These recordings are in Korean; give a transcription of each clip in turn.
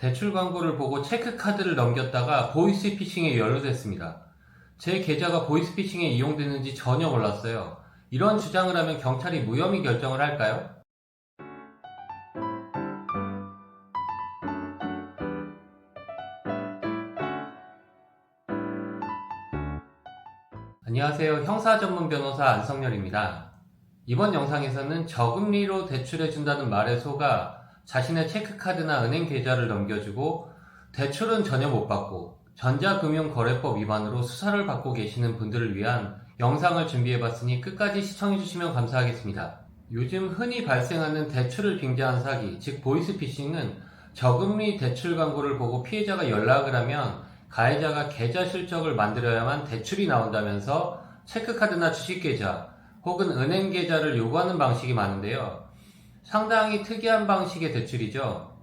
대출 광고를 보고 체크카드를 넘겼다가 보이스피싱에 연루됐습니다. 제 계좌가 보이스피싱에 이용되는지 전혀 몰랐어요. 이런 주장을 하면 경찰이 무혐의 결정을 할까요? 안녕하세요. 형사 전문 변호사 안성열입니다. 이번 영상에서는 저금리로 대출해준다는 말에 속아 자신의 체크카드나 은행 계좌를 넘겨주고 대출은 전혀 못 받고 전자금융거래법 위반으로 수사를 받고 계시는 분들을 위한 영상을 준비해봤으니 끝까지 시청해주시면 감사하겠습니다. 요즘 흔히 발생하는 대출을 빙자한 사기, 즉 보이스피싱은 저금리 대출 광고를 보고 피해자가 연락을 하면 가해자가 계좌 실적을 만들어야만 대출이 나온다면서 체크카드나 주식계좌 혹은 은행 계좌를 요구하는 방식이 많은데요. 상당히 특이한 방식의 대출이죠.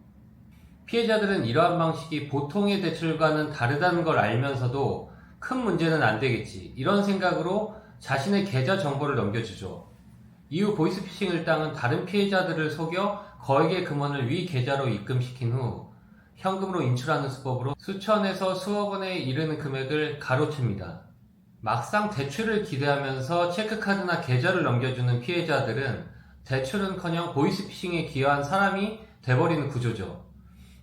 피해자들은 이러한 방식이 보통의 대출과는 다르다는 걸 알면서도 큰 문제는 안 되겠지, 이런 생각으로 자신의 계좌 정보를 넘겨주죠. 이후 보이스피싱 일당은 다른 피해자들을 속여 거액의 금원을 위 계좌로 입금시킨 후 현금으로 인출하는 수법으로 수천에서 수억 원에 이르는 금액을 가로챕니다. 막상 대출을 기대하면서 체크카드나 계좌를 넘겨주는 피해자들은 대출은커녕 보이스피싱에 기여한 사람이 돼버리는 구조죠.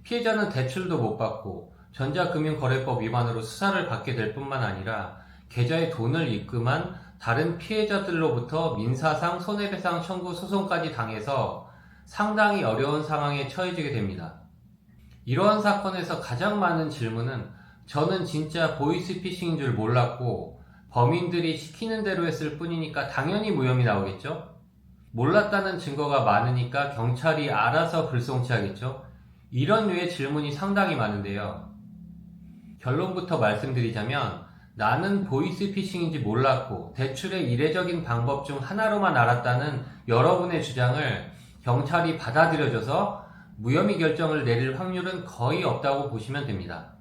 피해자는 대출도 못 받고 전자금융거래법 위반으로 수사를 받게 될 뿐만 아니라 계좌에 돈을 입금한 다른 피해자들로부터 민사상 손해배상 청구 소송까지 당해서 상당히 어려운 상황에 처해지게 됩니다. 이러한 사건에서 가장 많은 질문은 저는 진짜 보이스피싱인 줄 몰랐고 범인들이 시키는 대로 했을 뿐이니까 당연히 무혐의 나오겠죠? 몰랐다는 증거가 많으니까 경찰이 알아서 불송치하겠죠? 이런 류의 질문이 상당히 많은데요. 결론부터 말씀드리자면 나는 보이스피싱인지 몰랐고 대출의 이례적인 방법 중 하나로만 알았다는 여러분의 주장을 경찰이 받아들여줘서 무혐의 결정을 내릴 확률은 거의 없다고 보시면 됩니다.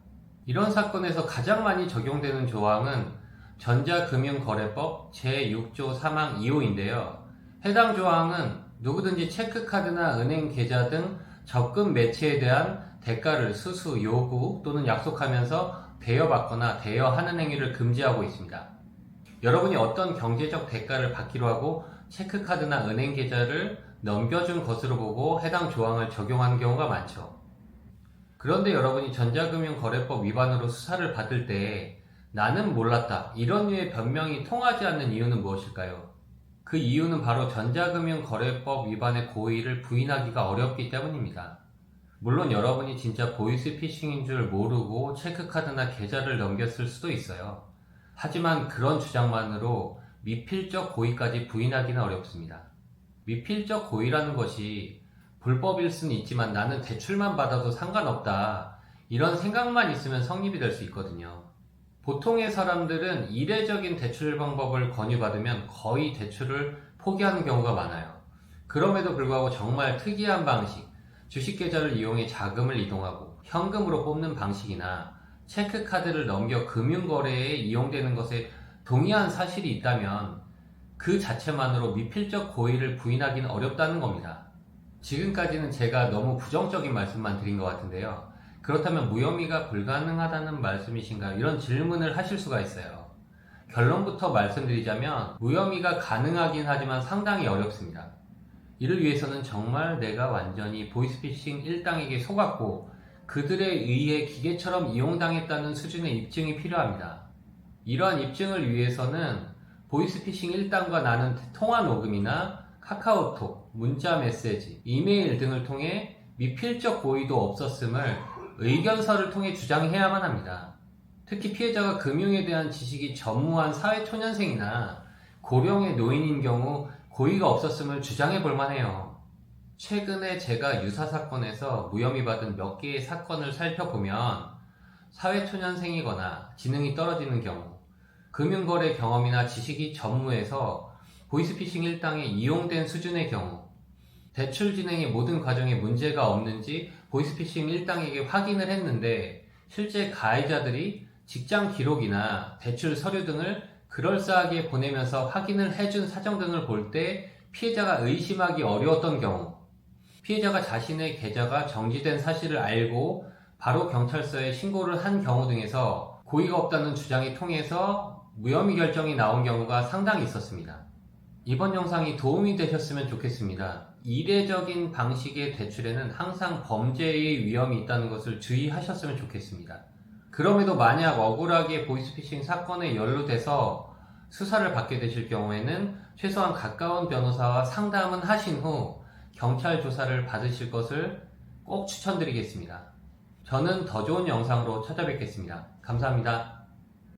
이런 사건에서 가장 많이 적용되는 조항은 전자금융거래법 제6조 3항 2호인데요. 해당 조항은 누구든지 체크카드나 은행 계좌 등 적금 매체에 대한 대가를 수수, 요구 또는 약속하면서 대여받거나 대여하는 행위를 금지하고 있습니다. 여러분이 어떤 경제적 대가를 받기로 하고 체크카드나 은행 계좌를 넘겨준 것으로 보고 해당 조항을 적용하는 경우가 많죠. 그런데 여러분이 전자금융거래법 위반으로 수사를 받을 때 나는 몰랐다, 이런 류의 변명이 통하지 않는 이유는 무엇일까요? 그 이유는 바로 전자금융거래법 위반의 고의를 부인하기가 어렵기 때문입니다. 물론 여러분이 진짜 보이스피싱인 줄 모르고 체크카드나 계좌를 넘겼을 수도 있어요. 하지만 그런 주장만으로 미필적 고의까지 부인하기는 어렵습니다. 미필적 고의라는 것이 불법일 수는 있지만 나는 대출만 받아도 상관없다, 이런 생각만 있으면 성립이 될 수 있거든요. 보통의 사람들은 이례적인 대출 방법을 권유받으면 거의 대출을 포기하는 경우가 많아요. 그럼에도 불구하고 정말 특이한 방식, 주식계좌를 이용해 자금을 이동하고 현금으로 뽑는 방식이나 체크카드를 넘겨 금융거래에 이용되는 것에 동의한 사실이 있다면 그 자체만으로 미필적 고의를 부인하기는 어렵다는 겁니다. 지금까지는 제가 너무 부정적인 말씀만 드린 것 같은데요. 그렇다면 무혐의가 불가능하다는 말씀이신가요? 이런 질문을 하실 수가 있어요. 결론부터 말씀드리자면 무혐의가 가능하긴 하지만 상당히 어렵습니다. 이를 위해서는 정말 내가 완전히 보이스피싱 일당에게 속았고 그들에 의해 기계처럼 이용당했다는 수준의 입증이 필요합니다. 이러한 입증을 위해서는 보이스피싱 일당과 나는 통화 녹음이나 카카오톡, 문자 메시지, 이메일 등을 통해 미필적 고의도 없었음을 의견서를 통해 주장해야만 합니다. 특히 피해자가 금융에 대한 지식이 전무한 사회초년생이나 고령의 노인인 경우 고의가 없었음을 주장해 볼 만해요. 최근에 제가 유사 사건에서 무혐의 받은 몇 개의 사건을 살펴보면 사회초년생이거나 지능이 떨어지는 경우, 금융거래 경험이나 지식이 전무해서 보이스피싱 일당에 이용된 수준의 경우, 대출 진행의 모든 과정에 문제가 없는지 보이스피싱 일당에게 확인을 했는데 실제 가해자들이 직장 기록이나 대출 서류 등을 그럴싸하게 보내면서 확인을 해준 사정 등을 볼 때 피해자가 의심하기 어려웠던 경우, 피해자가 자신의 계좌가 정지된 사실을 알고 바로 경찰서에 신고를 한 경우 등에서 고의가 없다는 주장이 통해서 무혐의 결정이 나온 경우가 상당히 있었습니다. 이번 영상이 도움이 되셨으면 좋겠습니다. 이례적인 방식의 대출에는 항상 범죄의 위험이 있다는 것을 주의하셨으면 좋겠습니다. 그럼에도 만약 억울하게 보이스피싱 사건에 연루돼서 수사를 받게 되실 경우에는 최소한 가까운 변호사와 상담은 하신 후 경찰 조사를 받으실 것을 꼭 추천드리겠습니다. 저는 더 좋은 영상으로 찾아뵙겠습니다. 감사합니다.